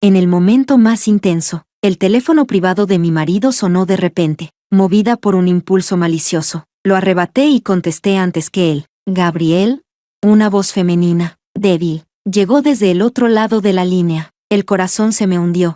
En el momento más intenso, el teléfono privado de mi marido sonó de repente, movida por un impulso malicioso. Lo arrebaté y contesté antes que él. «¿Gabriel?» Una voz femenina, débil, llegó desde el otro lado de la línea. El corazón se me hundió.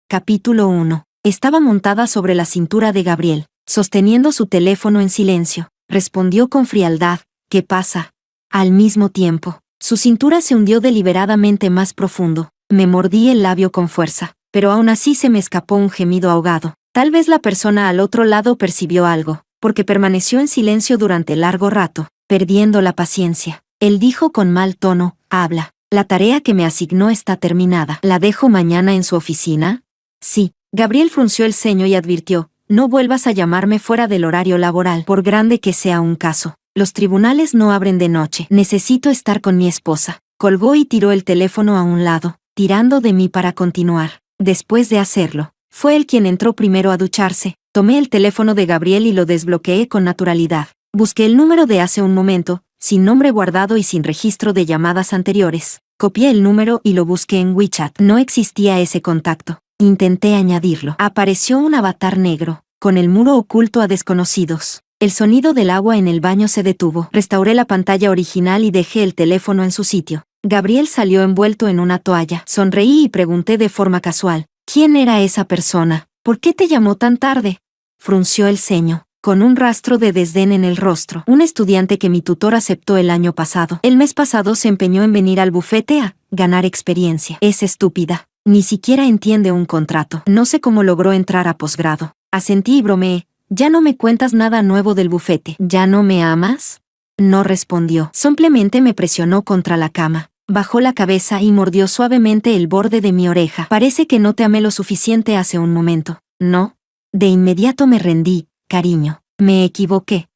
Capítulo 1. Estaba montada sobre la cintura de Gabriel, sosteniendo su teléfono en silencio. Respondió con frialdad: «¿Qué pasa?» Al mismo tiempo, su cintura se hundió deliberadamente más profundo. Me mordí el labio con fuerza, pero aún así se me escapó un gemido ahogado. Tal vez la persona al otro lado percibió algo, porque permaneció en silencio durante largo rato, perdiendo la paciencia. Él dijo con mal tono: «Habla. La tarea que me asignó está terminada. ¿La dejo mañana en su oficina?» «Sí». Gabriel frunció el ceño y advirtió: «No vuelvas a llamarme fuera del horario laboral, por grande que sea un caso. Los tribunales no abren de noche. Necesito estar con mi esposa». Colgó y tiró el teléfono a un lado, tirando de mí para continuar. Después de hacerlo, fue él quien entró primero a ducharse. Tomé el teléfono de Gabriel y lo desbloqueé con naturalidad. Busqué el número de hace un momento, sin nombre guardado y sin registro de llamadas anteriores. Copié el número y lo busqué en WeChat. No existía ese contacto. Intenté añadirlo. Apareció un avatar negro, con el muro oculto a desconocidos. El sonido del agua en el baño se detuvo. Restauré la pantalla original y dejé el teléfono en su sitio. Gabriel salió envuelto en una toalla. Sonreí y pregunté de forma casual: «¿Quién era esa persona? ¿Por qué te llamó tan tarde?» Frunció el ceño, con un rastro de desdén en el rostro. «Un estudiante que mi tutor aceptó el año pasado. El mes pasado se empeñó en venir al bufete a ganar experiencia. Es estúpida. Ni siquiera entiende un contrato. No sé cómo logró entrar a posgrado». Asentí y bromeé: «¿Ya no me cuentas nada nuevo del bufete? ¿Ya no me amas?» No respondió. Simplemente me presionó contra la cama. Bajó la cabeza y mordió suavemente el borde de mi oreja. «Parece que no te amé lo suficiente hace un momento, ¿no?» De inmediato me rendí: «Cariño, me equivoqué.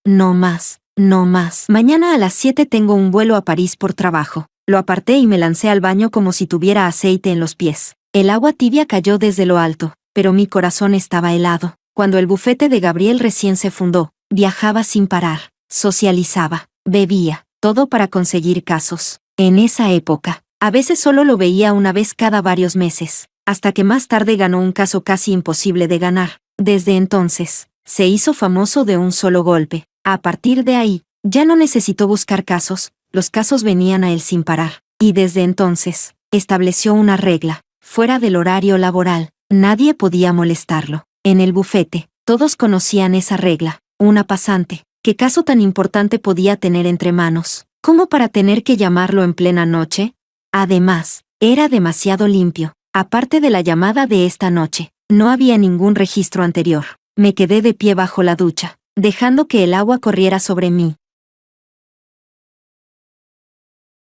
No más, no más. Mañana a las 7 tengo un vuelo a París por trabajo». Lo aparté y me lancé al baño como si tuviera aceite en los pies. El agua tibia cayó desde lo alto, pero mi corazón estaba helado. Cuando el bufete de Gabriel recién se fundó, viajaba sin parar, socializaba, bebía, todo para conseguir casos. En esa época, a veces solo lo veía una vez cada varios meses, hasta que más tarde ganó un caso casi imposible de ganar. Desde entonces, se hizo famoso de un solo golpe. A partir de ahí, ya no necesitó buscar casos, los casos venían a él sin parar. Y desde entonces, estableció una regla: fuera del horario laboral, nadie podía molestarlo. En el bufete, todos conocían esa regla. Una pasante, ¿qué caso tan importante podía tener entre manos, como para tener que llamarlo en plena noche? Además, era demasiado limpio. Aparte de la llamada de esta noche, no había ningún registro anterior. Me quedé de pie bajo la ducha, dejando que el agua corriera sobre mí.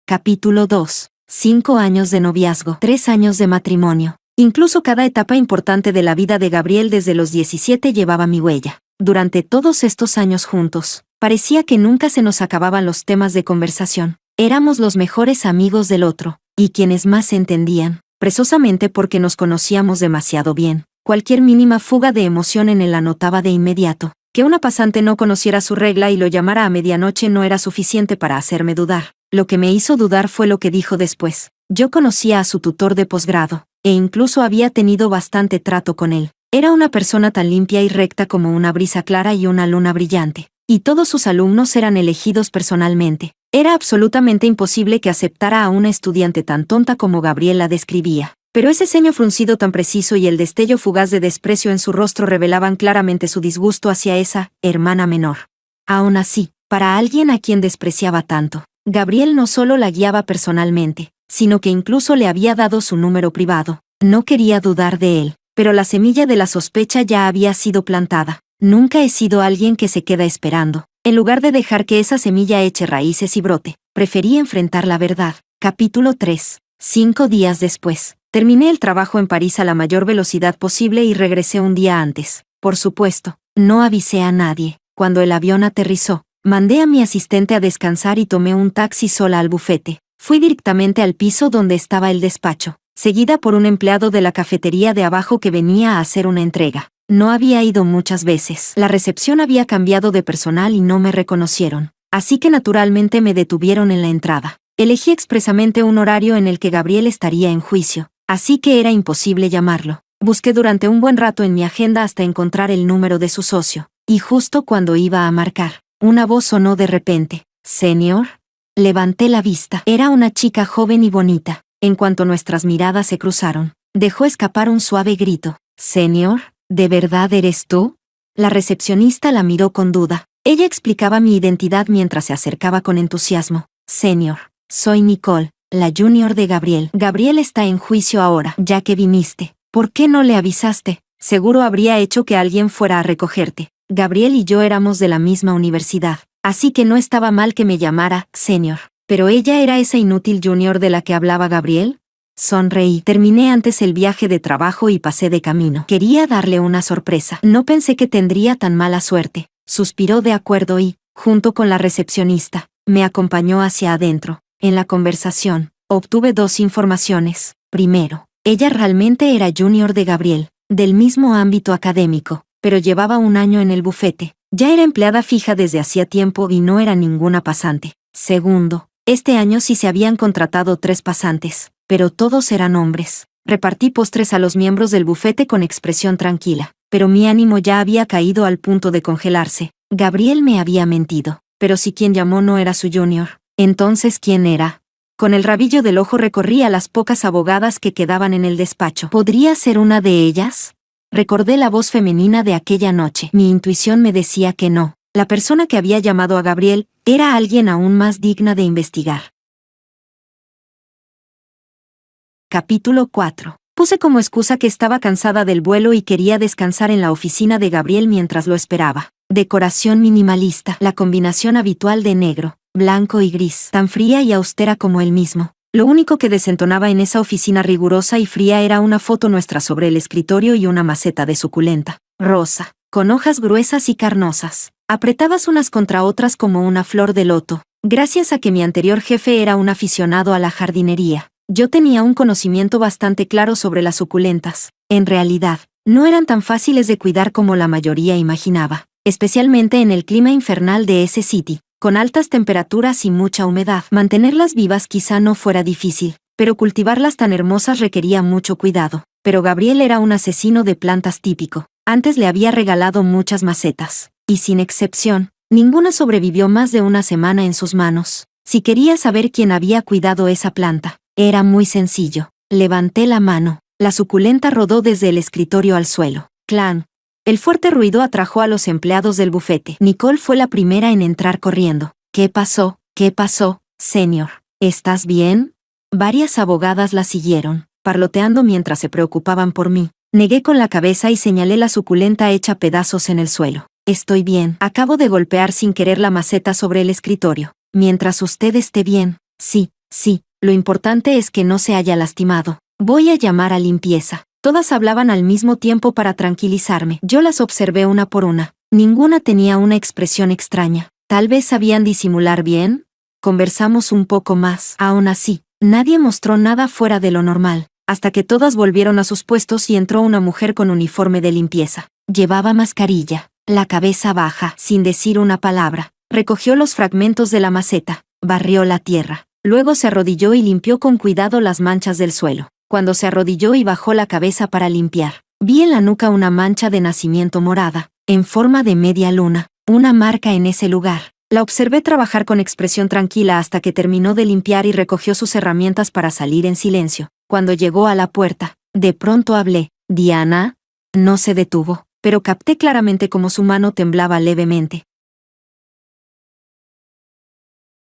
Capítulo 2. 5 años de noviazgo, 3 años de matrimonio. Incluso cada etapa importante de la vida de Gabriel desde los 17 llevaba mi huella. Durante todos estos años juntos, parecía que nunca se nos acababan los temas de conversación. Éramos los mejores amigos del otro, y quienes más se entendían, precisamente porque nos conocíamos demasiado bien. Cualquier mínima fuga de emoción en él la notaba de inmediato. Que una pasante no conociera su regla y lo llamara a medianoche no era suficiente para hacerme dudar. Lo que me hizo dudar fue lo que dijo después. Yo conocía a su tutor de posgrado, e incluso había tenido bastante trato con él. Era una persona tan limpia y recta como una brisa clara y una luna brillante. Y todos sus alumnos eran elegidos personalmente. Era absolutamente imposible que aceptara a una estudiante tan tonta como Gabriel la describía. Pero ese ceño fruncido tan preciso y el destello fugaz de desprecio en su rostro revelaban claramente su disgusto hacia esa hermana menor. Aún así, para alguien a quien despreciaba tanto, Gabriel no solo la guiaba personalmente, sino que incluso le había dado su número privado. No quería dudar de él, pero la semilla de la sospecha ya había sido plantada. Nunca he sido alguien que se queda esperando. En lugar de dejar que esa semilla eche raíces y brote, preferí enfrentar la verdad. Capítulo 3. 5 días después, terminé el trabajo en París a la mayor velocidad posible y regresé un día antes. Por supuesto, no avisé a nadie. Cuando el avión aterrizó, mandé a mi asistente a descansar y tomé un taxi sola al bufete. Fui directamente al piso donde estaba el despacho, seguida por un empleado de la cafetería de abajo que venía a hacer una entrega. No había ido muchas veces. La recepción había cambiado de personal y no me reconocieron, así que naturalmente me detuvieron en la entrada. Elegí expresamente un horario en el que Gabriel estaría en juicio, así que era imposible llamarlo. Busqué durante un buen rato en mi agenda hasta encontrar el número de su socio, y justo cuando iba a marcar, una voz sonó de repente. «¿Señor?» Levanté la vista. Era una chica joven y bonita. En cuanto nuestras miradas se cruzaron, dejó escapar un suave grito. «Señor, ¿de verdad eres tú?» La recepcionista la miró con duda. Ella explicaba mi identidad mientras se acercaba con entusiasmo. «Señor, soy Nicole, la junior de Gabriel. Gabriel está en juicio ahora, ya que viniste. ¿Por qué no le avisaste? Seguro habría hecho que alguien fuera a recogerte. Gabriel y yo éramos de la misma universidad, así que no estaba mal que me llamara señor. ¿Pero ella era esa inútil junior de la que hablaba Gabriel?» Sonreí. Terminé antes el viaje de trabajo y pasé de camino. Quería darle una sorpresa. No pensé que tendría tan mala suerte. Suspiró de acuerdo y, junto con la recepcionista, me acompañó hacia adentro. En la conversación, obtuve 2 informaciones. Primero, ella realmente era junior de Gabriel, del mismo ámbito académico, pero llevaba 1 año en el bufete. Ya era empleada fija desde hacía tiempo y no era ninguna pasante. Segundo, este año sí se habían contratado 3 pasantes, pero todos eran hombres. Repartí postres a los miembros del bufete con expresión tranquila, pero mi ánimo ya había caído al punto de congelarse. Gabriel me había mentido, pero si quien llamó no era su junior, entonces ¿quién era? Con el rabillo del ojo recorrí a las pocas abogadas que quedaban en el despacho. ¿Podría ser una de ellas? Recordé la voz femenina de aquella noche. Mi intuición me decía que no. La persona que había llamado a Gabriel era alguien aún más digna de investigar. Capítulo 4. Puse como excusa que estaba cansada del vuelo y quería descansar en la oficina de Gabriel mientras lo esperaba. Decoración minimalista, la combinación habitual de negro, blanco y gris, tan fría y austera como él mismo. Lo único que desentonaba en esa oficina rigurosa y fría era una foto nuestra sobre el escritorio y una maceta de suculenta, rosa, con hojas gruesas y carnosas, apretadas unas contra otras como una flor de loto. Gracias a que mi anterior jefe era un aficionado a la jardinería, yo tenía un conocimiento bastante claro sobre las suculentas. En realidad, no eran tan fáciles de cuidar como la mayoría imaginaba, especialmente en el clima infernal de ese sitio. Con altas temperaturas y mucha humedad, mantenerlas vivas quizá no fuera difícil, pero cultivarlas tan hermosas requería mucho cuidado. Pero Gabriel era un asesino de plantas típico. Antes le había regalado muchas macetas, y sin excepción, ninguna sobrevivió más de 1 semana en sus manos. Si quería saber quién había cuidado esa planta, era muy sencillo. Levanté la mano. La suculenta rodó desde el escritorio al suelo. ¡Clan! El fuerte ruido atrajo a los empleados del bufete. Nicole fue la primera en entrar corriendo. «¿Qué pasó? ¿Qué pasó, señor? ¿Estás bien?» Varias abogadas la siguieron, parloteando mientras se preocupaban por mí. Negué con la cabeza y señalé la suculenta hecha pedazos en el suelo. «Estoy bien. Acabo de golpear sin querer la maceta sobre el escritorio. Mientras usted esté bien». «Sí, sí. Lo importante es que no se haya lastimado. Voy a llamar a limpieza». Todas hablaban al mismo tiempo para tranquilizarme. Yo las observé una por una. Ninguna tenía una expresión extraña. Tal vez sabían disimular bien. Conversamos un poco más. Aún así, nadie mostró nada fuera de lo normal, hasta que todas volvieron a sus puestos y entró una mujer con uniforme de limpieza. Llevaba mascarilla, la cabeza baja, sin decir una palabra. Recogió los fragmentos de la maceta, barrió la tierra. Luego se arrodilló y limpió con cuidado las manchas del suelo. Cuando se arrodilló y bajó la cabeza para limpiar, vi en la nuca una mancha de nacimiento morada, en forma de media luna, una marca en ese lugar. La observé trabajar con expresión tranquila hasta que terminó de limpiar y recogió sus herramientas para salir en silencio. Cuando llegó a la puerta, de pronto hablé. «Diana». No se detuvo, pero capté claramente cómo su mano temblaba levemente.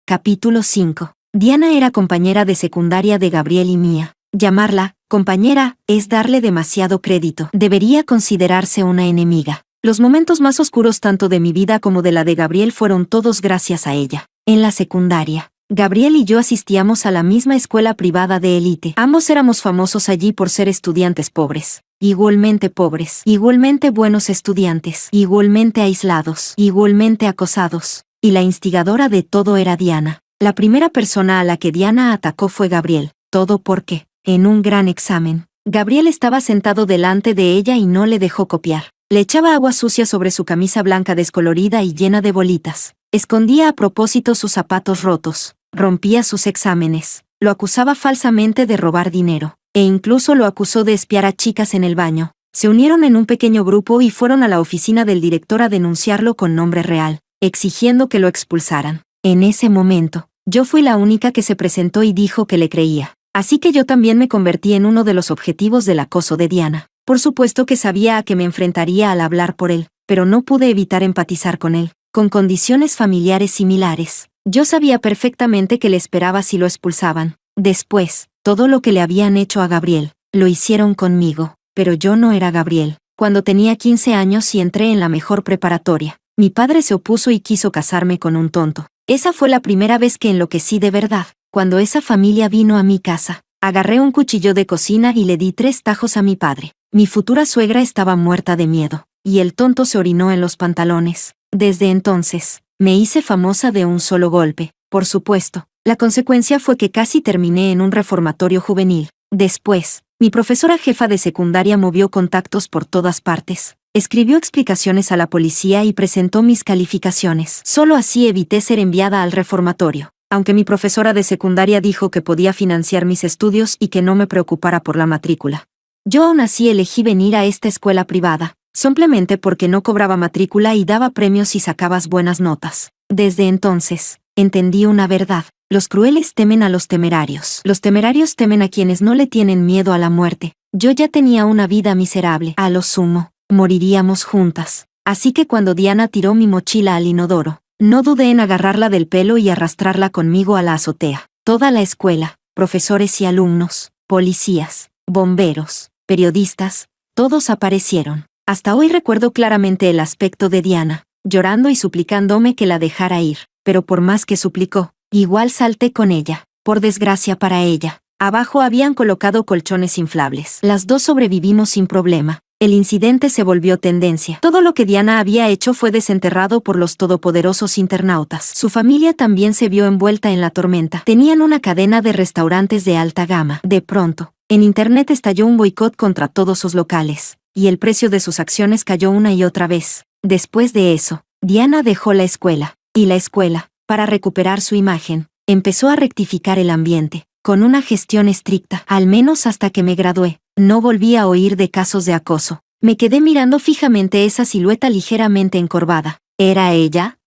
Capítulo 5. Diana era compañera de secundaria de Gabriel y mía. Llamarla compañera es darle demasiado crédito. Debería considerarse una enemiga. Los momentos más oscuros tanto de mi vida como de la de Gabriel fueron todos gracias a ella. En la secundaria, Gabriel y yo asistíamos a la misma escuela privada de élite. Ambos éramos famosos allí por ser estudiantes pobres. Igualmente pobres, igualmente buenos estudiantes, igualmente aislados, igualmente acosados. Y la instigadora de todo era Diana. La primera persona a la que Diana atacó fue Gabriel. Todo porque, en un gran examen, Gabriel estaba sentado delante de ella y no le dejó copiar. Le echaba agua sucia sobre su camisa blanca descolorida y llena de bolitas. Escondía a propósito sus zapatos rotos. rompía sus exámenes, lo acusaba falsamente de robar dinero, e incluso lo acusó de espiar a chicas en el baño. Se unieron en un pequeño grupo y fueron a la oficina del director a denunciarlo con nombre real, exigiendo que lo expulsaran. En ese momento, yo fui la única que se presentó y dijo que le creía. Así que yo también me convertí en uno de los objetivos del acoso de Diana. Por supuesto que sabía a qué me enfrentaría al hablar por él, pero no pude evitar empatizar con él, con condiciones familiares similares. Yo sabía perfectamente que le esperaba si lo expulsaban. Después, todo lo que le habían hecho a Gabriel, lo hicieron conmigo, pero yo no era Gabriel. Cuando tenía 15 años y entré en la mejor preparatoria, mi padre se opuso y quiso casarme con un tonto. Esa fue la primera vez que enloquecí de verdad. Cuando esa familia vino a mi casa, agarré un cuchillo de cocina y le di 3 tajos a mi padre. Mi futura suegra estaba muerta de miedo, y el tonto se orinó en los pantalones. Desde entonces, me hice famosa de un solo golpe. Por supuesto, la consecuencia fue que casi terminé en un reformatorio juvenil. Después, mi profesora jefa de secundaria movió contactos por todas partes. Escribió explicaciones a la policía y presentó mis calificaciones. Solo así evité ser enviada al reformatorio. Aunque mi profesora de secundaria dijo que podía financiar mis estudios y que no me preocupara por la matrícula. Yo aún así elegí venir a esta escuela privada, simplemente porque no cobraba matrícula y daba premios si sacabas buenas notas. Desde entonces, entendí una verdad. Los crueles temen a los temerarios. Los temerarios temen a quienes no le tienen miedo a la muerte. Yo ya tenía una vida miserable. A lo sumo, moriríamos juntas. Así que cuando Diana tiró mi mochila al inodoro, no dudé en agarrarla del pelo y arrastrarla conmigo a la azotea. Toda la escuela, profesores y alumnos, policías, bomberos, periodistas, todos aparecieron. Hasta hoy recuerdo claramente el aspecto de Diana, llorando y suplicándome que la dejara ir, pero por más que suplicó, igual salté con ella. Por desgracia para ella, abajo habían colocado colchones inflables. Las dos sobrevivimos sin problema. El incidente se volvió tendencia. Todo lo que Diana había hecho fue desenterrado por los todopoderosos internautas. Su familia también se vio envuelta en la tormenta. Tenían una cadena de restaurantes de alta gama. De pronto, en Internet estalló un boicot contra todos sus locales, y el precio de sus acciones cayó una y otra vez. Después de eso, Diana dejó la escuela, y la escuela, para recuperar su imagen, empezó a rectificar el ambiente, con una gestión estricta, al menos hasta que me gradué. No volví a oír de casos de acoso. Me quedé mirando fijamente esa silueta ligeramente encorvada. ¿Era ella?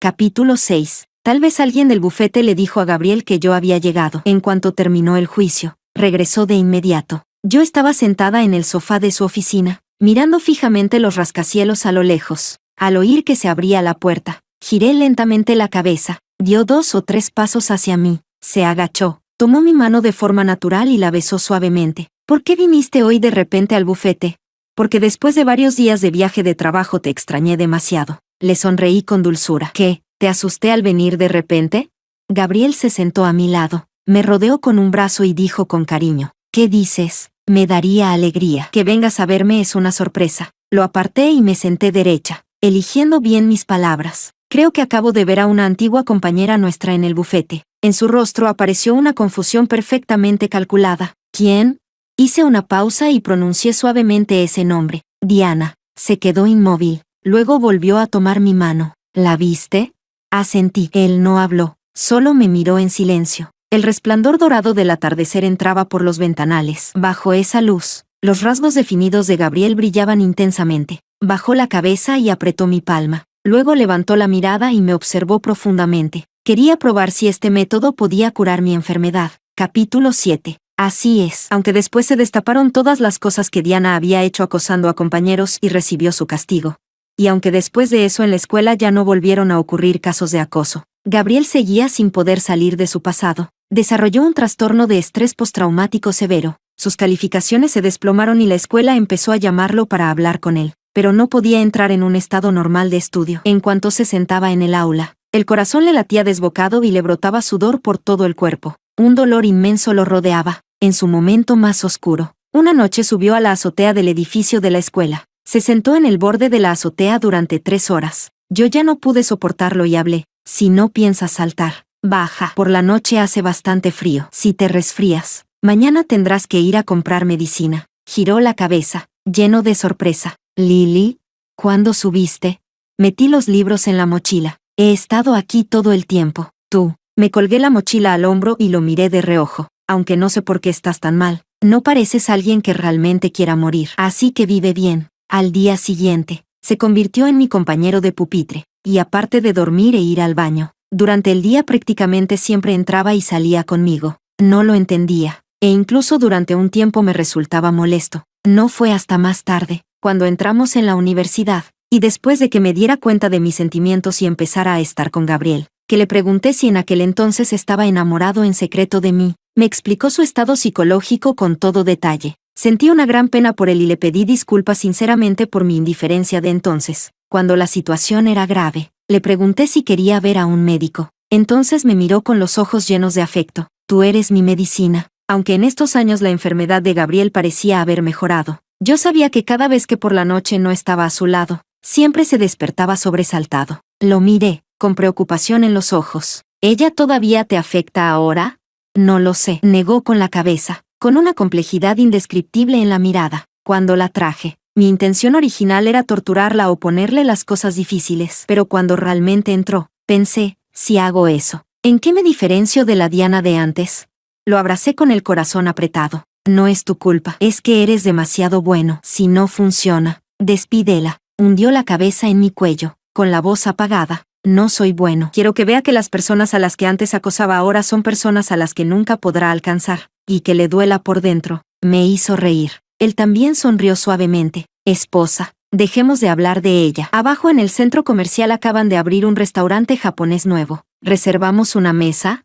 Capítulo 6. Tal vez alguien del bufete le dijo a Gabriel que yo había llegado. En cuanto terminó el juicio, regresó de inmediato. Yo estaba sentada en el sofá de su oficina, mirando fijamente los rascacielos a lo lejos. Al oír que se abría la puerta, giré lentamente la cabeza, dio 2 o 3 pasos hacia mí, se agachó. Tomó mi mano de forma natural y la besó suavemente. ¿Por qué viniste hoy de repente al bufete? Porque después de varios días de viaje de trabajo te extrañé demasiado. Le sonreí con dulzura. ¿Qué? ¿Te asusté al venir de repente? Gabriel se sentó a mi lado, me rodeó con un brazo y dijo con cariño. ¿Qué dices? Me daría alegría. Que vengas a verme es una sorpresa. Lo aparté y me senté derecha, eligiendo bien mis palabras. Creo que acabo de ver a una antigua compañera nuestra en el bufete. En su rostro apareció una confusión perfectamente calculada. ¿Quién? Hice una pausa y pronuncié suavemente ese nombre. Diana. Se quedó inmóvil. Luego volvió a tomar mi mano. ¿La viste? Asentí. Él no habló. Solo me miró en silencio. El resplandor dorado del atardecer entraba por los ventanales. Bajo esa luz, los rasgos definidos de Gabriel brillaban intensamente. Bajó la cabeza y apretó mi palma. Luego levantó la mirada y me observó profundamente. Quería probar si este método podía curar mi enfermedad. Capítulo 7. Así es. Aunque después se destaparon todas las cosas que Diana había hecho acosando a compañeros y recibió su castigo. Y aunque después de eso en la escuela ya no volvieron a ocurrir casos de acoso, Gabriel seguía sin poder salir de su pasado. Desarrolló un trastorno de estrés postraumático severo. Sus calificaciones se desplomaron y la escuela empezó a llamarlo para hablar con él. Pero no podía entrar en un estado normal de estudio. En cuanto se sentaba en el aula, el corazón le latía desbocado y le brotaba sudor por todo el cuerpo. Un dolor inmenso lo rodeaba. En su momento más oscuro, una noche subió a la azotea del edificio de la escuela. Se sentó en el borde de la azotea durante 3 horas. Yo ya no pude soportarlo y hablé. Si no piensas saltar, baja. Por la noche hace bastante frío. Si te resfrías, mañana tendrás que ir a comprar medicina. Giró la cabeza, lleno de sorpresa. Lily, ¿cuándo subiste? Metí los libros en la mochila. He estado aquí todo el tiempo. Tú. Me colgué la mochila al hombro y lo miré de reojo. Aunque no sé por qué estás tan mal. No pareces alguien que realmente quiera morir. Así que vive bien. Al día siguiente, se convirtió en mi compañero de pupitre. Y aparte de dormir e ir al baño, durante el día prácticamente siempre entraba y salía conmigo. No lo entendía. E incluso durante un tiempo me resultaba molesto. No fue hasta más tarde, cuando entramos en la universidad, y después de que me diera cuenta de mis sentimientos y empezara a estar con Gabriel, que le pregunté si en aquel entonces estaba enamorado en secreto de mí. Me explicó su estado psicológico con todo detalle. Sentí una gran pena por él y le pedí disculpas sinceramente por mi indiferencia de entonces. Cuando la situación era grave, le pregunté si quería ver a un médico. Entonces me miró con los ojos llenos de afecto. Tú eres mi medicina. Aunque en estos años la enfermedad de Gabriel parecía haber mejorado, yo sabía que cada vez que por la noche no estaba a su lado, siempre se despertaba sobresaltado. Lo miré, con preocupación en los ojos. ¿Ella todavía te afecta ahora? No lo sé, negó con la cabeza, con una complejidad indescriptible en la mirada. Cuando la traje, mi intención original era torturarla o ponerle las cosas difíciles, pero cuando realmente entró, pensé, si hago eso, ¿en qué me diferencio de la Diana de antes? Lo abracé con el corazón apretado. No es tu culpa, es que eres demasiado bueno. Si no funciona, despídela. Hundió la cabeza en mi cuello, con la voz apagada. No soy bueno. Quiero que vea que las personas a las que antes acosaba ahora son personas a las que nunca podrá alcanzar, y que le duela por dentro. Me hizo reír. Él también sonrió suavemente. Esposa, dejemos de hablar de ella. Abajo en el centro comercial acaban de abrir un restaurante japonés nuevo. ¿Reservamos una mesa?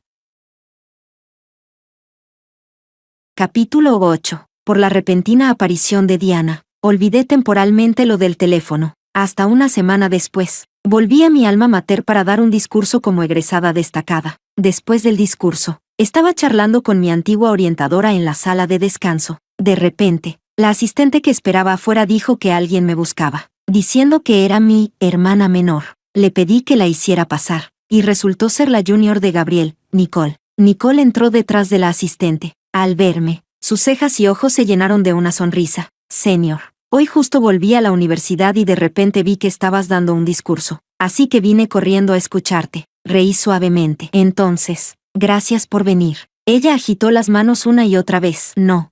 Capítulo 8. Por la repentina aparición de Diana, olvidé temporalmente lo del teléfono. Hasta una semana después, volví a mi alma mater para dar un discurso como egresada destacada. Después del discurso, estaba charlando con mi antigua orientadora en la sala de descanso. De repente, la asistente que esperaba afuera dijo que alguien me buscaba, diciendo que era mi hermana menor. Le pedí que la hiciera pasar, y resultó ser la junior de Gabriel, Nicole. Nicole entró detrás de la asistente. Al verme, sus cejas y ojos se llenaron de una sonrisa. Señor, hoy justo volví a la universidad y de repente vi que estabas dando un discurso, así que vine corriendo a escucharte. Reí suavemente. Entonces, gracias por venir. Ella agitó las manos una y otra vez. No,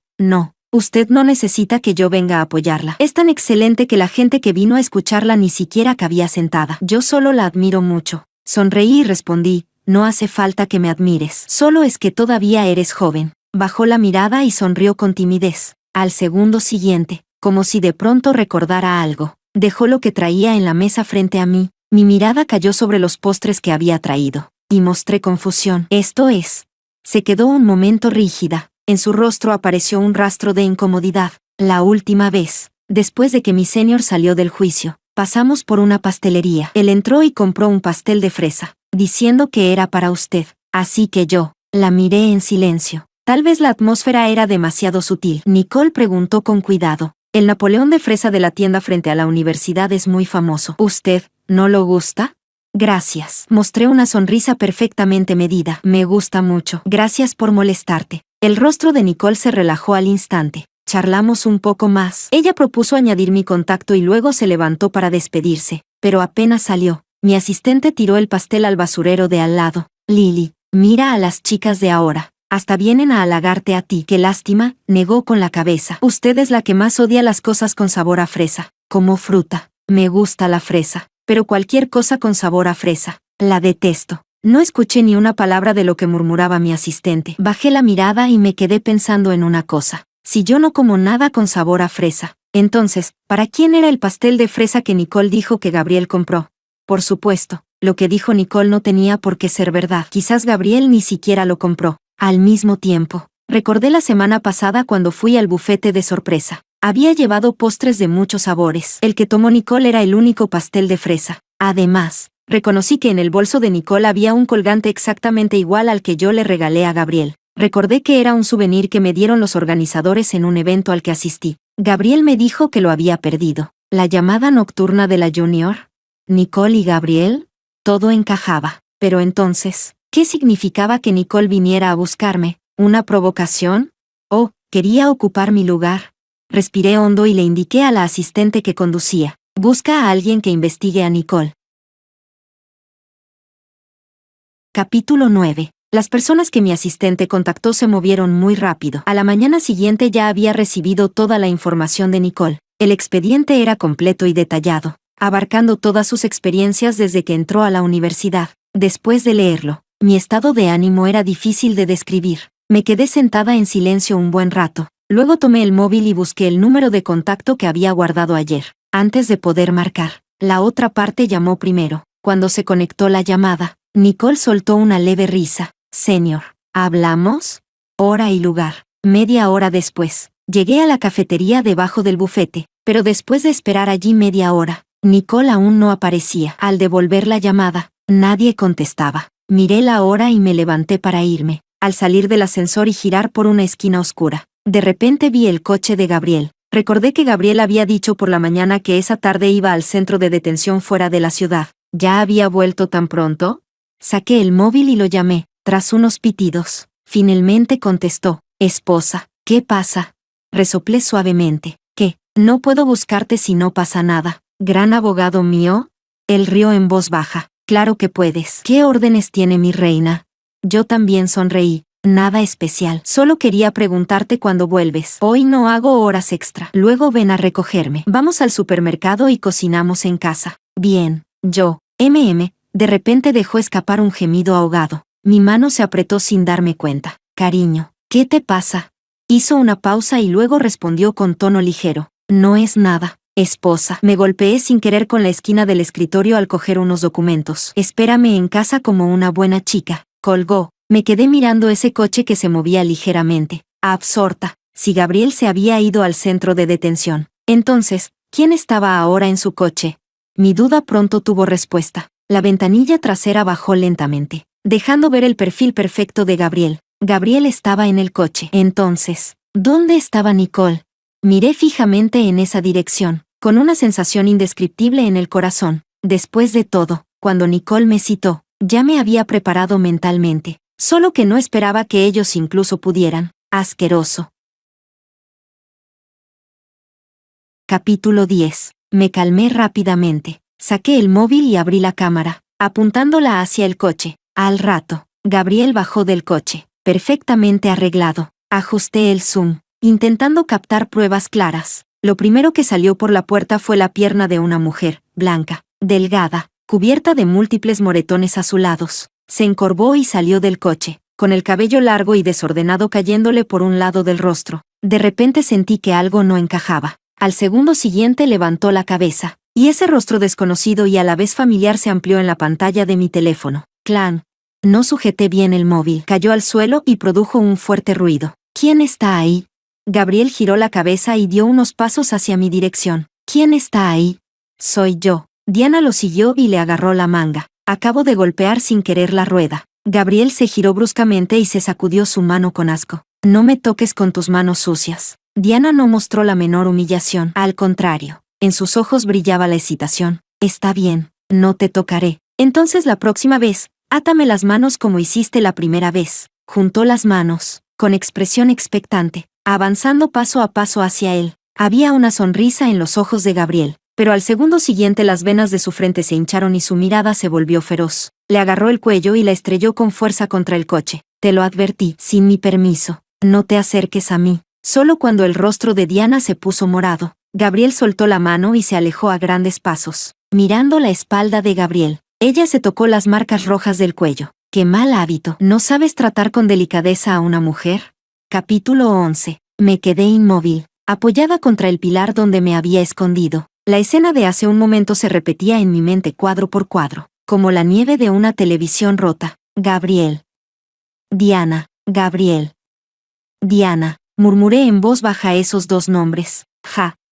usted no necesita que yo venga a apoyarla. Es tan excelente que la gente que vino a escucharla ni siquiera cabía sentada. Yo solo la admiro mucho. Sonreí y respondí, no hace falta que me admires. Solo es que todavía eres joven. Bajó la mirada y sonrió con timidez. Al segundo siguiente, como si de pronto recordara algo, dejó lo que traía en la mesa frente a mí. Mi mirada cayó sobre los postres que había traído, y mostré confusión. Esto es. Se quedó un momento rígida. En su rostro apareció un rastro de incomodidad. La última vez, después de que mi senior salió del juicio, pasamos por una pastelería. Él entró y compró un pastel de fresa, diciendo que era para usted. Así que yo la miré en silencio. Tal vez la atmósfera era demasiado sutil. Nicole preguntó con cuidado. El Napoleón de fresa de la tienda frente a la universidad es muy famoso. ¿Usted no lo gusta? Gracias. Mostré una sonrisa perfectamente medida. Me gusta mucho. Gracias por molestarte. El rostro de Nicole se relajó al instante. Charlamos un poco más. Ella propuso añadir mi contacto y luego se levantó para despedirse. Pero apenas salió, mi asistente tiró el pastel al basurero de al lado. Lily, mira a las chicas de ahora. Hasta vienen a halagarte a ti. Qué lástima, negó con la cabeza. Usted es la que más odia las cosas con sabor a fresa. Como fruta. Me gusta la fresa, pero cualquier cosa con sabor a fresa, la detesto. No escuché ni una palabra de lo que murmuraba mi asistente. Bajé la mirada y me quedé pensando en una cosa. Si yo no como nada con sabor a fresa, entonces, ¿para quién era el pastel de fresa que Nicole dijo que Gabriel compró? Por supuesto, lo que dijo Nicole no tenía por qué ser verdad. Quizás Gabriel ni siquiera lo compró. Al mismo tiempo, recordé la semana pasada cuando fui al bufete de sorpresa. Había llevado postres de muchos sabores. El que tomó Nicole era el único pastel de fresa. Además, reconocí que en el bolso de Nicole había un colgante exactamente igual al que yo le regalé a Gabriel. Recordé que era un souvenir que me dieron los organizadores en un evento al que asistí. Gabriel me dijo que lo había perdido. ¿La llamada nocturna de la Junior? ¿Nicole y Gabriel? Todo encajaba. Pero entonces, ¿qué significaba que Nicole viniera a buscarme? ¿Una provocación? ¿O quería ocupar mi lugar? Respiré hondo y le indiqué a la asistente que conducía. Busca a alguien que investigue a Nicole. Capítulo 9. Las personas que mi asistente contactó se movieron muy rápido. A la mañana siguiente ya había recibido toda la información de Nicole. El expediente era completo y detallado, abarcando todas sus experiencias desde que entró a la universidad. Después de leerlo, mi estado de ánimo era difícil de describir. Me quedé sentada en silencio un buen rato. Luego tomé el móvil y busqué el número de contacto que había guardado ayer. Antes de poder marcar, la otra parte llamó primero. Cuando se conectó la llamada, Nicole soltó una leve risa. Señor, ¿hablamos? Hora y lugar. Media hora después, llegué a la cafetería debajo del bufete, pero después de esperar allí media hora, Nicole aún no aparecía. Al devolver la llamada, nadie contestaba. Miré la hora y me levanté para irme. Al salir del ascensor y girar por una esquina oscura, de repente vi el coche de Gabriel. Recordé que Gabriel había dicho por la mañana que esa tarde iba al centro de detención fuera de la ciudad. ¿Ya había vuelto tan pronto? Saqué el móvil y lo llamé. Tras unos pitidos, finalmente contestó. Esposa, ¿qué pasa? Resoplé suavemente. ¿Qué? No puedo buscarte si no pasa nada. ¿Gran abogado mío? Él rió en voz baja. Claro que puedes. ¿Qué órdenes tiene mi reina? Yo también sonreí. Nada especial. Solo quería preguntarte cuándo vuelves. Hoy no hago horas extra. Luego ven a recogerme. Vamos al supermercado y cocinamos en casa. Bien. Yo. De repente dejó escapar un gemido ahogado. Mi mano se apretó sin darme cuenta. Cariño, ¿qué te pasa? Hizo una pausa y luego respondió con tono ligero. No es nada, esposa. Me golpeé sin querer con la esquina del escritorio al coger unos documentos. Espérame en casa como una buena chica. Colgó. Me quedé mirando ese coche que se movía ligeramente. Absorta. Si Gabriel se había ido al centro de detención. Entonces, ¿quién estaba ahora en su coche? Mi duda pronto tuvo respuesta. La ventanilla trasera bajó lentamente, dejando ver el perfil perfecto de Gabriel. Gabriel estaba en el coche. Entonces, ¿dónde estaba Nicole? Miré fijamente en esa dirección, con una sensación indescriptible en el corazón. Después de todo, cuando Nicole me citó, ya me había preparado mentalmente, solo que no esperaba que ellos incluso pudieran. Asqueroso. Capítulo 10. Me calmé rápidamente. Saqué el móvil y abrí la cámara, apuntándola hacia el coche. Al rato, Gabriel bajó del coche, perfectamente arreglado. Ajusté el zoom, intentando captar pruebas claras. Lo primero que salió por la puerta fue la pierna de una mujer, blanca, delgada, cubierta de múltiples moretones azulados. Se encorvó y salió del coche, con el cabello largo y desordenado cayéndole por un lado del rostro. De repente sentí que algo no encajaba. Al segundo siguiente levantó la cabeza, y ese rostro desconocido y a la vez familiar se amplió en la pantalla de mi teléfono. Clan. No sujeté bien el móvil. Cayó al suelo y produjo un fuerte ruido. ¿Quién está ahí? Gabriel giró la cabeza y dio unos pasos hacia mi dirección. ¿Quién está ahí? Soy yo. Diana lo siguió y le agarró la manga. Acabo de golpear sin querer la rueda. Gabriel se giró bruscamente y se sacudió su mano con asco. No me toques con tus manos sucias. Diana no mostró la menor humillación. Al contrario. En sus ojos brillaba la excitación. Está bien, no te tocaré. Entonces la próxima vez, átame las manos como hiciste la primera vez. Juntó las manos, con expresión expectante, avanzando paso a paso hacia él. Había una sonrisa en los ojos de Gabriel, pero al segundo siguiente las venas de su frente se hincharon y su mirada se volvió feroz. Le agarró el cuello y la estrelló con fuerza contra el coche. Te lo advertí, sin mi permiso. No te acerques a mí. Solo cuando el rostro de Diana se puso morado, Gabriel soltó la mano y se alejó a grandes pasos. Mirando la espalda de Gabriel, ella se tocó las marcas rojas del cuello. ¡Qué mal hábito! ¿No sabes tratar con delicadeza a una mujer? Capítulo 11. Me quedé inmóvil, apoyada contra el pilar donde me había escondido. La escena de hace un momento se repetía en mi mente cuadro por cuadro, como la nieve de una televisión rota. Gabriel. Diana. Gabriel. Diana. Murmuré en voz baja esos dos nombres.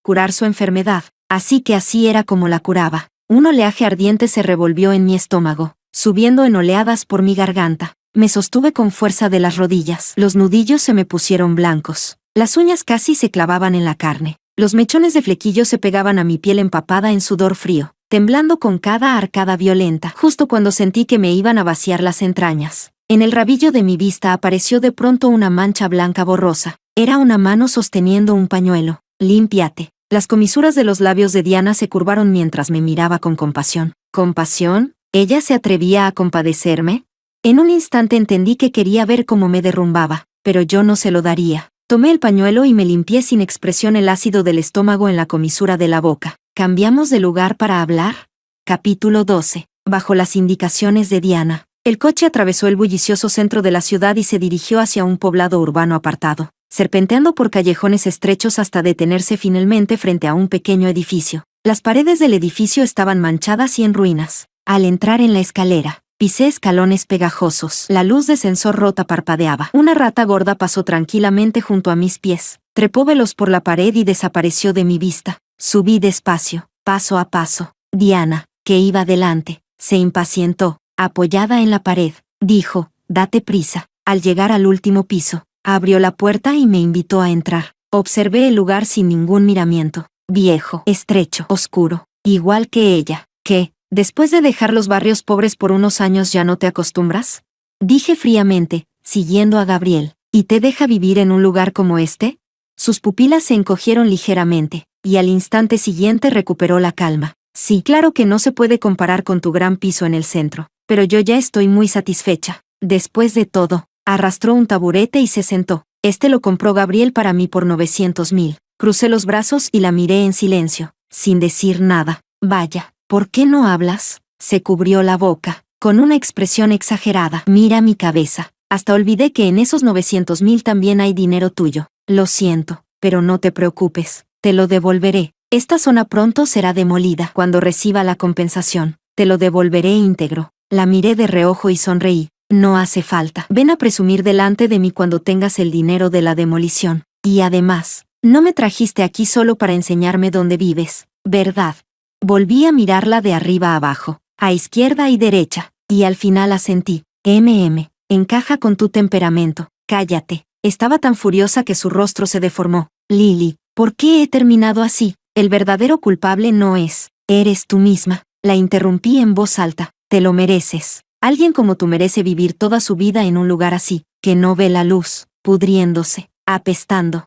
Curar su enfermedad. Así que así era como la curaba. Un oleaje ardiente se revolvió en mi estómago, subiendo en oleadas por mi garganta. Me sostuve con fuerza de las rodillas. Los nudillos se me pusieron blancos. Las uñas casi se clavaban en la carne. Los mechones de flequillo se pegaban a mi piel empapada en sudor frío, temblando con cada arcada violenta, justo cuando sentí que me iban a vaciar las entrañas. En el rabillo de mi vista apareció de pronto una mancha blanca borrosa. Era una mano sosteniendo un pañuelo. Límpiate. Las comisuras de los labios de Diana se curvaron mientras me miraba con compasión. ¿Compasión? ¿Ella se atrevía a compadecerme? En un instante entendí que quería ver cómo me derrumbaba, pero yo no se lo daría. Tomé el pañuelo y me limpié sin expresión el ácido del estómago en la comisura de la boca. ¿Cambiamos de lugar para hablar? Capítulo 12. Bajo las indicaciones de Diana. El coche atravesó el bullicioso centro de la ciudad y se dirigió hacia un poblado urbano apartado, serpenteando por callejones estrechos hasta detenerse finalmente frente a un pequeño edificio. Las paredes del edificio estaban manchadas y en ruinas. Al entrar en la escalera, pisé escalones pegajosos. La luz de sensor rota parpadeaba. Una rata gorda pasó tranquilamente junto a mis pies. Trepó veloz por la pared y desapareció de mi vista. Subí despacio, paso a paso. Diana, que iba delante, se impacientó. Apoyada en la pared, dijo, «Date prisa». Al llegar al último piso, abrió la puerta y me invitó a entrar. Observé el lugar sin ningún miramiento. Viejo, estrecho, oscuro, igual que ella. ¿Qué? ¿Después de dejar los barrios pobres por unos años ya no te acostumbras? Dije fríamente, siguiendo a Gabriel. ¿Y te deja vivir en un lugar como este? Sus pupilas se encogieron ligeramente, y al instante siguiente recuperó la calma. Sí, claro que no se puede comparar con tu gran piso en el centro, pero yo ya estoy muy satisfecha. Después de todo, arrastró un taburete y se sentó. Este lo compró Gabriel para mí por 900,000. Crucé los brazos y la miré en silencio, sin decir nada. Vaya, ¿por qué no hablas? Se cubrió la boca, con una expresión exagerada. Mira mi cabeza. Hasta olvidé que en esos 900,000 también hay dinero tuyo. Lo siento, pero no te preocupes, te lo devolveré. Esta zona pronto será demolida. Cuando reciba la compensación, te lo devolveré íntegro. La miré de reojo y sonreí. No hace falta. Ven a presumir delante de mí cuando tengas el dinero de la demolición. Y además, no me trajiste aquí solo para enseñarme dónde vives, ¿verdad? Volví a mirarla de arriba a abajo, a izquierda y derecha, y al final asentí. Encaja con tu temperamento. Cállate. Estaba tan furiosa que su rostro se deformó. Lily, ¿por qué he terminado así? El verdadero culpable no es. Eres tú misma. La interrumpí en voz alta. Te lo mereces. Alguien como tú merece vivir toda su vida en un lugar así, que no ve la luz, pudriéndose, apestando.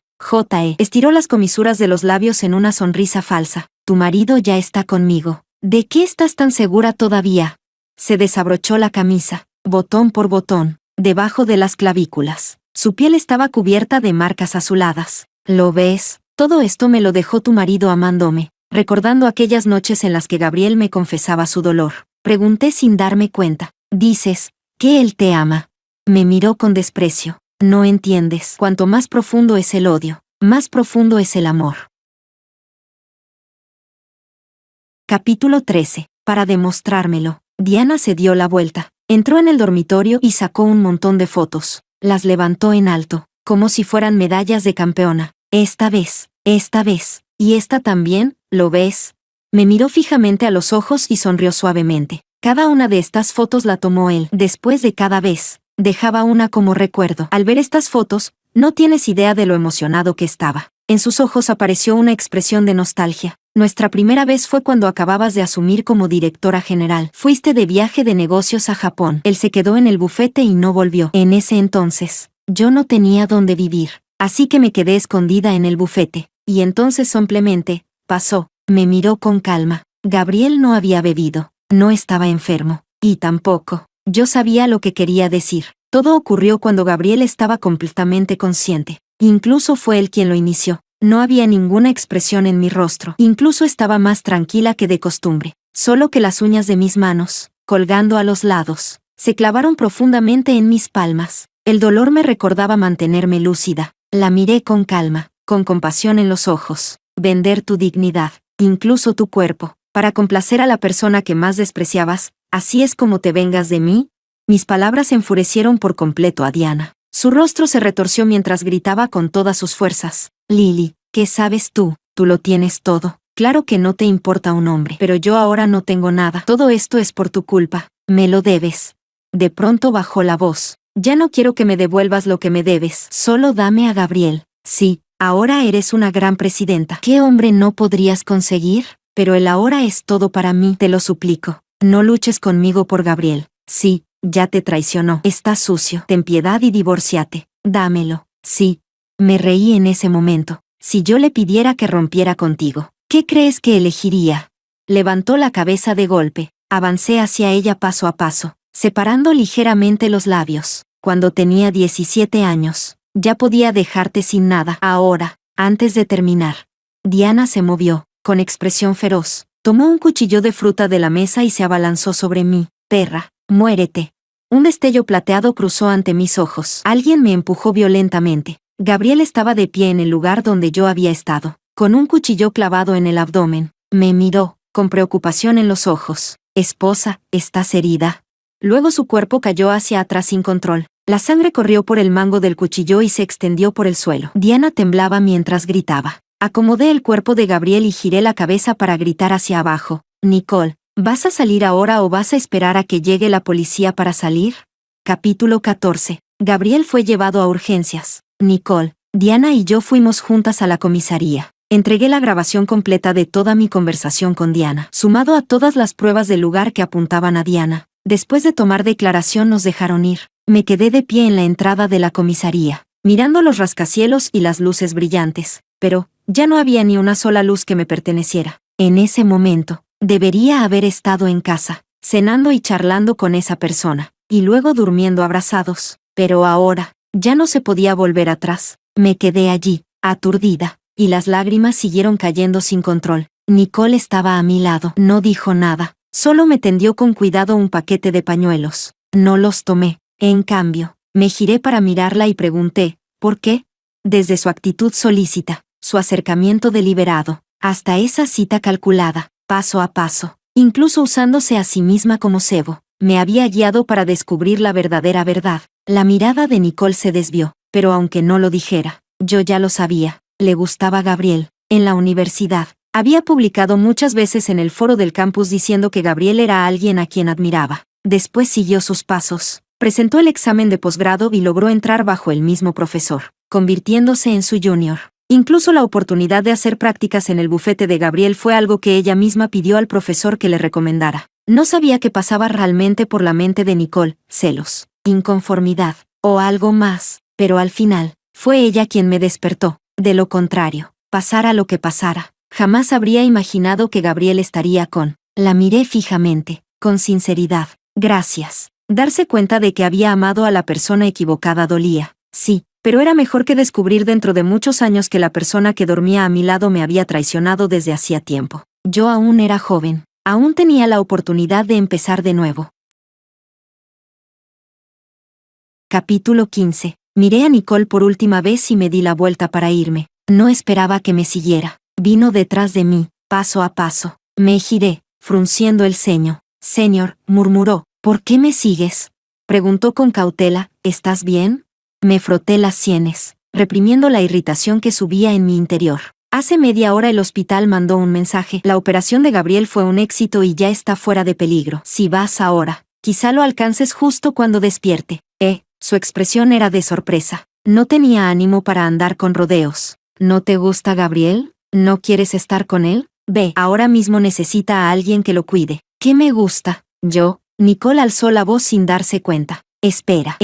Estiró las comisuras de los labios en una sonrisa falsa. Tu marido ya está conmigo. ¿De qué estás tan segura todavía? Se desabrochó la camisa, botón por botón, debajo de las clavículas. Su piel estaba cubierta de marcas azuladas. ¿Lo ves? Todo esto me lo dejó tu marido amándome, recordando aquellas noches en las que Gabriel me confesaba su dolor. Pregunté sin darme cuenta. Dices, que él te ama. Me miró con desprecio. No entiendes. Cuanto más profundo es el odio, más profundo es el amor. Capítulo 13. Para demostrármelo, Diana se dio la vuelta. Entró en el dormitorio y sacó un montón de fotos. Las levantó en alto, como si fueran medallas de campeona. Esta vez, y esta también, ¿lo ves? Me miró fijamente a los ojos y sonrió suavemente. Cada una de estas fotos la tomó él. Después de cada vez, dejaba una como recuerdo. Al ver estas fotos, no tienes idea de lo emocionado que estaba. En sus ojos apareció una expresión de nostalgia. Nuestra primera vez fue cuando acababas de asumir como directora general. Fuiste de viaje de negocios a Japón. Él se quedó en el bufete y no volvió. En ese entonces, yo no tenía dónde vivir. Así que me quedé escondida en el bufete. Y entonces simplemente, pasó. Me miró con calma. Gabriel no había bebido. No estaba enfermo. Y tampoco. Yo sabía lo que quería decir. Todo ocurrió cuando Gabriel estaba completamente consciente. Incluso fue él quien lo inició. No había ninguna expresión en mi rostro. Incluso estaba más tranquila que de costumbre. Solo que las uñas de mis manos, colgando a los lados, se clavaron profundamente en mis palmas. El dolor me recordaba mantenerme lúcida. La miré con calma, con compasión en los ojos. Vender tu dignidad, incluso tu cuerpo, para complacer a la persona que más despreciabas, ¿así es como te vengas de mí? Mis palabras enfurecieron por completo a Diana. Su rostro se retorció mientras gritaba con todas sus fuerzas. Lily, ¿qué sabes tú? Tú lo tienes todo. Claro que no te importa un hombre, pero yo ahora no tengo nada. Todo esto es por tu culpa. Me lo debes. De pronto bajó la voz. Ya no quiero que me devuelvas lo que me debes. Solo dame a Gabriel. Sí, ahora eres una gran presidenta. ¿Qué hombre no podrías conseguir? Pero el ahora es todo para mí, te lo suplico. No luches conmigo por Gabriel. Sí, ya te traicionó. Estás sucio. Ten piedad y divórciate. Dámelo. Sí. Me reí en ese momento. Si yo le pidiera que rompiera contigo, ¿qué crees que elegiría? Levantó la cabeza de golpe. Avancé hacia ella paso a paso. separando ligeramente los labios. Cuando tenía 17 años, ya podía dejarte sin nada. Ahora, antes de terminar. Diana se movió, con expresión feroz. Tomó un cuchillo de fruta de la mesa y se abalanzó sobre mí. Perra, muérete. Un destello plateado cruzó ante mis ojos. Alguien me empujó violentamente. Gabriel estaba de pie en el lugar donde yo había estado, con un cuchillo clavado en el abdomen. Me miró, con preocupación en los ojos. Esposa, ¿estás herida? Luego su cuerpo cayó hacia atrás sin control. La sangre corrió por el mango del cuchillo y se extendió por el suelo. Diana temblaba mientras gritaba. Acomodé el cuerpo de Gabriel y giré la cabeza para gritar hacia abajo. Nicole, ¿vas a salir ahora o vas a esperar a que llegue la policía para salir? Capítulo 14. Gabriel fue llevado a urgencias. Nicole, Diana y yo fuimos juntas a la comisaría. Entregué la grabación completa de toda mi conversación con Diana, sumado a todas las pruebas del lugar que apuntaban a Diana. Después de tomar declaración nos dejaron ir. Me quedé de pie en la entrada de la comisaría, mirando los rascacielos y las luces brillantes, pero ya no había ni una sola luz que me perteneciera. En ese momento, debería haber estado en casa, cenando y charlando con esa persona, y luego durmiendo abrazados. Pero ahora, ya no se podía volver atrás. Me quedé allí, aturdida, y las lágrimas siguieron cayendo sin control. Nicole estaba a mi lado. No dijo nada, solo me tendió con cuidado un paquete de pañuelos. No los tomé. En cambio, me giré para mirarla y pregunté, ¿por qué? Desde su actitud solícita, su acercamiento deliberado, hasta esa cita calculada, paso a paso, incluso usándose a sí misma como cebo, me había guiado para descubrir la verdadera verdad. La mirada de Nicole se desvió, pero aunque no lo dijera, yo ya lo sabía. Le gustaba Gabriel. En la universidad, había publicado muchas veces en el foro del campus diciendo que Gabriel era alguien a quien admiraba. Después siguió sus pasos, presentó el examen de posgrado y logró entrar bajo el mismo profesor, convirtiéndose en su junior. Incluso la oportunidad de hacer prácticas en el bufete de Gabriel fue algo que ella misma pidió al profesor que le recomendara. No sabía qué pasaba realmente por la mente de Nicole, celos, inconformidad, o algo más, pero al final, fue ella quien me despertó. De lo contrario, pasara lo que pasara, jamás habría imaginado que Gabriel estaría con. La miré fijamente, con sinceridad. Gracias. Darse cuenta de que había amado a la persona equivocada dolía. Sí, pero era mejor que descubrir dentro de muchos años que la persona que dormía a mi lado me había traicionado desde hacía tiempo. Yo aún era joven, aún tenía la oportunidad de empezar de nuevo. Capítulo 15. Miré a Nicole por última vez y me di la vuelta para irme. No esperaba que me siguiera. Vino detrás de mí, paso a paso. Me giré, frunciendo el ceño. Señor, murmuró, ¿por qué me sigues? Preguntó con cautela, ¿estás bien? Me froté las sienes, reprimiendo la irritación que subía en mi interior. Hace media hora el hospital mandó un mensaje. La operación de Gabriel fue un éxito y ya está fuera de peligro. Si vas ahora, quizá lo alcances justo cuando despierte. Su expresión era de sorpresa. No tenía ánimo para andar con rodeos. ¿No te gusta Gabriel? ¿No quieres estar con él? Ve, ahora mismo necesita a alguien que lo cuide. ¿Qué me gusta? Yo. Nicole alzó la voz sin darse cuenta. Espera.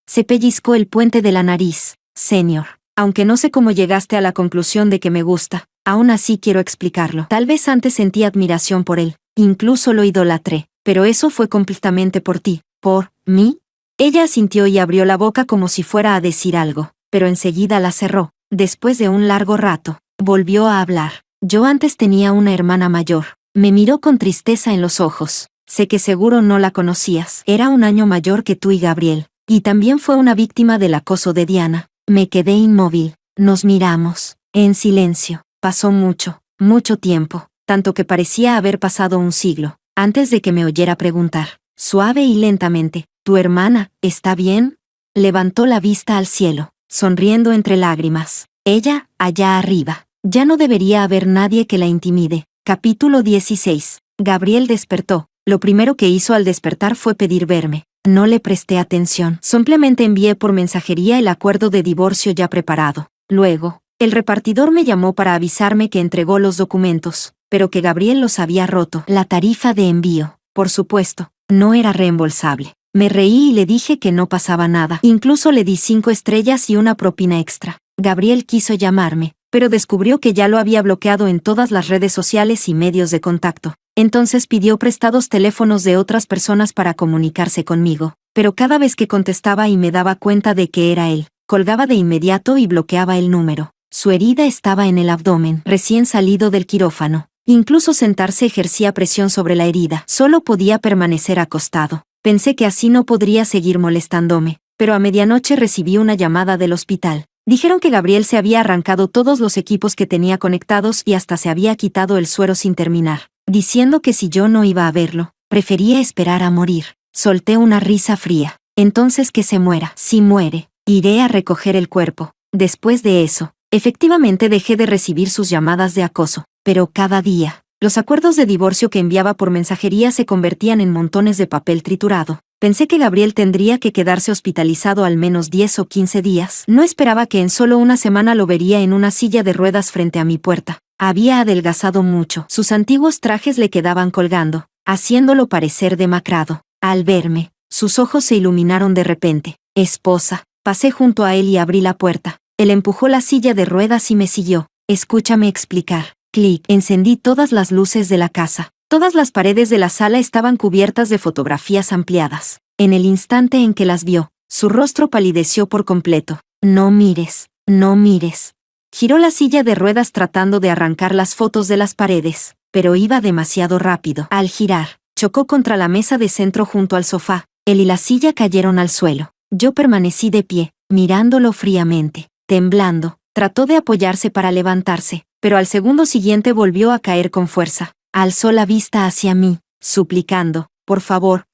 Se pellizcó el puente de la nariz. Señor, aunque no sé cómo llegaste a la conclusión de que me gusta, aún así quiero explicarlo. Tal vez antes sentí admiración por él, incluso lo idolatré, pero eso fue completamente por ti. ¿Por mí? Ella asintió y abrió la boca como si fuera a decir algo, pero enseguida la cerró. Después de un largo rato, volvió a hablar. Yo antes tenía una hermana mayor. Me miró con tristeza en los ojos. Sé que seguro no la conocías. Era un año mayor que tú y Gabriel, y también fue una víctima del acoso de Diana. Me quedé inmóvil. Nos miramos, en silencio. Pasó mucho tiempo, tanto que parecía haber pasado un siglo, antes de que me oyera preguntar, suave y lentamente, ¿tu hermana está bien? Levantó la vista al cielo, sonriendo entre lágrimas. Ella, allá arriba. Ya no debería haber nadie que la intimide. Capítulo 16. Gabriel despertó. Lo primero que hizo al despertar fue pedir verme. No le presté atención. Simplemente envié por mensajería el acuerdo de divorcio ya preparado. Luego, el repartidor me llamó para avisarme que entregó los documentos, pero que Gabriel los había roto. La tarifa de envío, por supuesto, no era reembolsable. Me reí y le dije que no pasaba nada. Incluso le di 5 estrellas y una propina extra. Gabriel quiso llamarme, pero descubrió que ya lo había bloqueado en todas las redes sociales y medios de contacto. Entonces pidió prestados teléfonos de otras personas para comunicarse conmigo, pero cada vez que contestaba y me daba cuenta de que era él, colgaba de inmediato y bloqueaba el número. Su herida estaba en el abdomen, recién salido del quirófano. Incluso sentarse ejercía presión sobre la herida. Solo podía permanecer acostado. Pensé que así no podría seguir molestándome, pero a medianoche recibí una llamada del hospital. Dijeron que Gabriel se había arrancado todos los equipos que tenía conectados y hasta se había quitado el suero sin terminar, diciendo que si yo no iba a verlo, prefería esperar a morir. Solté una risa fría. Entonces que se muera. Si muere, iré a recoger el cuerpo. Después de eso, efectivamente dejé de recibir sus llamadas de acoso, pero cada día, los acuerdos de divorcio que enviaba por mensajería se convertían en montones de papel triturado. Pensé que Gabriel tendría que quedarse hospitalizado al menos 10 o 15 días. No esperaba que en solo una semana lo vería en una silla de ruedas frente a mi puerta. Había adelgazado mucho. Sus antiguos trajes le quedaban colgando, haciéndolo parecer demacrado. Al verme, sus ojos se iluminaron de repente. Esposa. Pasé junto a él y abrí la puerta. Él empujó la silla de ruedas y me siguió. Escúchame explicar. Clic. Encendí todas las luces de la casa. Todas las paredes de la sala estaban cubiertas de fotografías ampliadas. En el instante en que las vio, su rostro palideció por completo. No mires, no mires. Giró la silla de ruedas tratando de arrancar las fotos de las paredes, pero iba demasiado rápido. Al girar, chocó contra la mesa de centro junto al sofá. Él y la silla cayeron al suelo. Yo permanecí de pie, mirándolo fríamente. Temblando, trató de apoyarse para levantarse, pero al segundo siguiente volvió a caer con fuerza. Alzó la vista hacia mí, suplicando, por favor,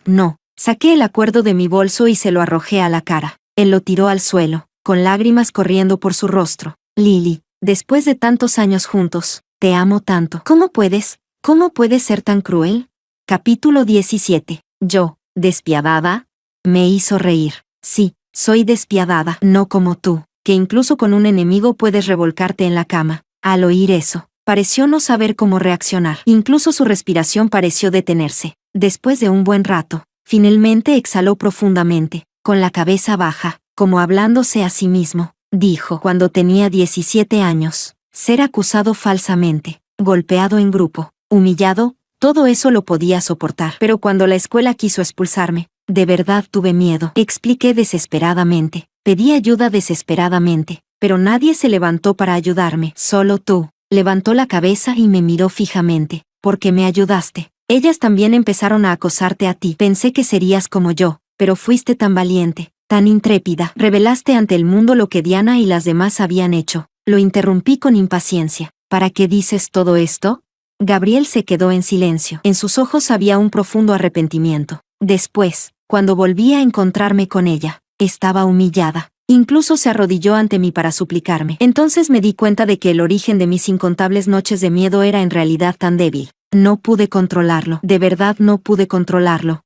no. Saqué el acuerdo de mi bolso y se lo arrojé a la cara. Él lo tiró al suelo, con lágrimas corriendo por su rostro. Lily, después de tantos años juntos, te amo tanto. ¿Cómo puedes ser tan cruel? Capítulo 17. Yo, despiadada, me hizo reír. Sí, soy despiadada, no como tú, que incluso con un enemigo puedes revolcarte en la cama. Al oír eso, pareció no saber cómo reaccionar. Incluso su respiración pareció detenerse. Después de un buen rato, finalmente exhaló profundamente, con la cabeza baja, como hablándose a sí mismo. Dijo, cuando tenía 17 años, ser acusado falsamente, golpeado en grupo, humillado, todo eso lo podía soportar. Pero cuando la escuela quiso expulsarme, de verdad tuve miedo. Expliqué desesperadamente. Pedí ayuda desesperadamente, pero nadie se levantó para ayudarme. Solo tú. Levantó la cabeza y me miró fijamente. ¿Por qué me ayudaste? Ellas también empezaron a acosarte a ti. Pensé que serías como yo, pero fuiste tan valiente, tan intrépida. Revelaste ante el mundo lo que Diana y las demás habían hecho. Lo interrumpí con impaciencia. ¿Para qué dices todo esto? Gabriel se quedó en silencio. En sus ojos había un profundo arrepentimiento. Después, cuando volví a encontrarme con ella, estaba humillada. Incluso se arrodilló ante mí para suplicarme. Entonces me di cuenta de que el origen de mis incontables noches de miedo era en realidad tan débil. No pude controlarlo. De verdad no pude controlarlo.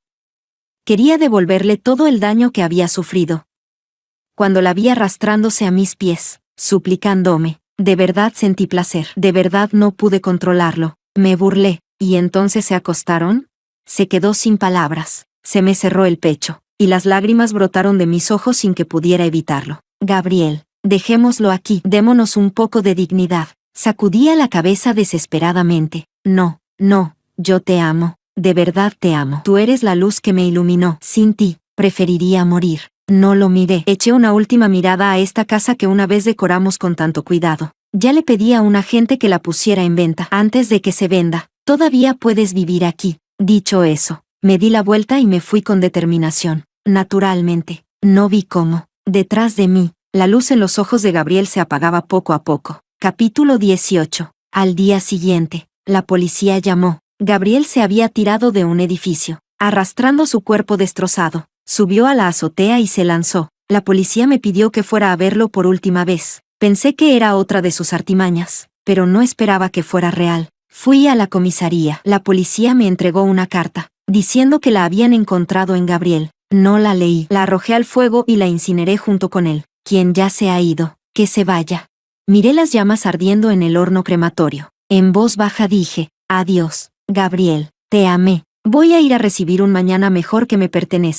Quería devolverle todo el daño que había sufrido. Cuando la vi arrastrándose a mis pies, suplicándome, de verdad sentí placer. De verdad no pude controlarlo. Me burlé. ¿Y entonces se acostaron? Se quedó sin palabras. Se me cerró el pecho, y las lágrimas brotaron de mis ojos sin que pudiera evitarlo. Gabriel, dejémoslo aquí. Démonos un poco de dignidad. Sacudía la cabeza desesperadamente. No, yo te amo. De verdad te amo. Tú eres la luz que me iluminó. Sin ti, preferiría morir. No lo miré. Eché una última mirada a esta casa que una vez decoramos con tanto cuidado. Ya le pedí a un agente que la pusiera en venta. Antes de que se venda, todavía puedes vivir aquí. Dicho eso, me di la vuelta y me fui con determinación. Naturalmente, no vi cómo, detrás de mí, la luz en los ojos de Gabriel se apagaba poco a poco. Capítulo 18. Al día siguiente, la policía llamó. Gabriel se había tirado de un edificio, arrastrando su cuerpo destrozado. Subió a la azotea y se lanzó. La policía me pidió que fuera a verlo por última vez. Pensé que era otra de sus artimañas, pero no esperaba que fuera real. Fui a la comisaría. La policía me entregó una carta, diciendo que la habían encontrado en Gabriel. No la leí. La arrojé al fuego y la incineré junto con él. Quien ya se ha ido, que se vaya. Miré las llamas ardiendo en el horno crematorio. En voz baja dije, adiós, Gabriel, te amé. Voy a ir a recibir un mañana mejor que me pertenece.